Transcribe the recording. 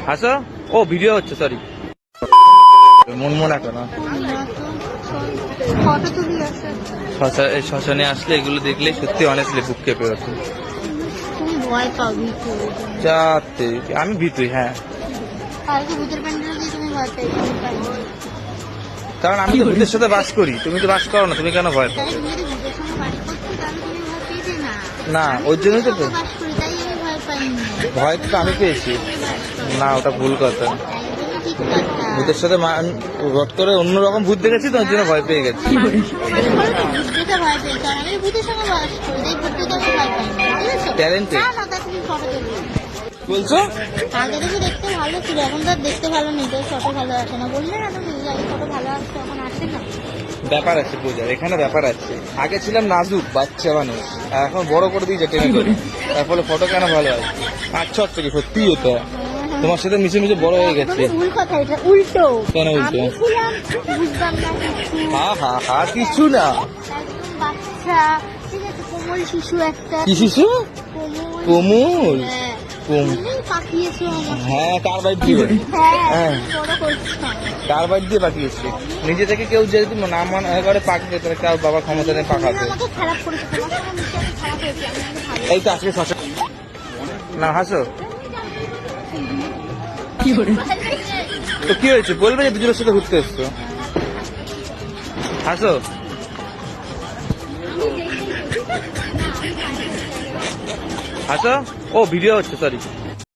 হাসো। ও ভিডিও হচ্ছে, সরি। মন একটা না। শ্মশানে আসলে এগুলো দেখলে সত্যি অনেস্টলি বুক কেঁপে ওঠে। যাতে আমি ভীতুই, হ্যাঁ, কারণ আমি তো ভূতের সাথে বাস করি, তুমি তো বাস করো না, তুমি কেন ভয় পাও? না, ওই জন্যই তো ভয় তো আমি পেয়েছি। না, ওটা ভুল কথা। ভূতের সাথে রট করে অন্যরকম ভূত দেখেছি তো, ওর জন্য ভয় পেয়ে গেছি। ট্যালেন্টেড বলছো? আগে থেকে দেখতে ভালো ছিল, এখন তো দেখতে ভালো নেই, তো ফটো ভালো আসে না। বললে না তুমি ফটো ভালো আসছে, এখন আসে না। ব্যাপার আছে পূজার, এখানে ব্যাপার আছে। আগে ছিলাম নাজুক বাচ্চা মানুষ, আর এখন বড় করে দিয়েছে টেনে করে, তার ফলে ফটো কেন ভালো আসছে? আচ্ছা আচ্ছা, কি সত্যি এটা? তোমার সাথে মিশে মিশে বড় হয়ে গেছে। ভুল কথা, এটা উল্টো। কেন উল্টো? বুঝতাম না কিছু। হা কিছু না। একদম বাচ্চা, ঠিক আছে, কোমল শিশু একটা। কি শিশু? কোমল। পাঠিয়েছো আমাকে। হ্যাঁ, কার বাইট দিয়ে? হ্যাঁ, বড় করছো। কার বাইট দিয়ে পাঠিয়েছে? নিজে থেকে কেউ যদি না মনে করে পাঠাতে, তাহলে কার বাবার ক্ষমতা নেই পাঠাতে। আমাকে খারাপ করেছে, তোমার সঙ্গে মিশে আমি খারাপ হয়েছি, আমি ভালো। এই তো আজকে শ্মশান না, হাসো। তো কি হয়েছে বলবে যে দুজনের সাথে ঘুরতে এসছো? হাসো। হাসো। ও ভিডিও হচ্ছে, সরি।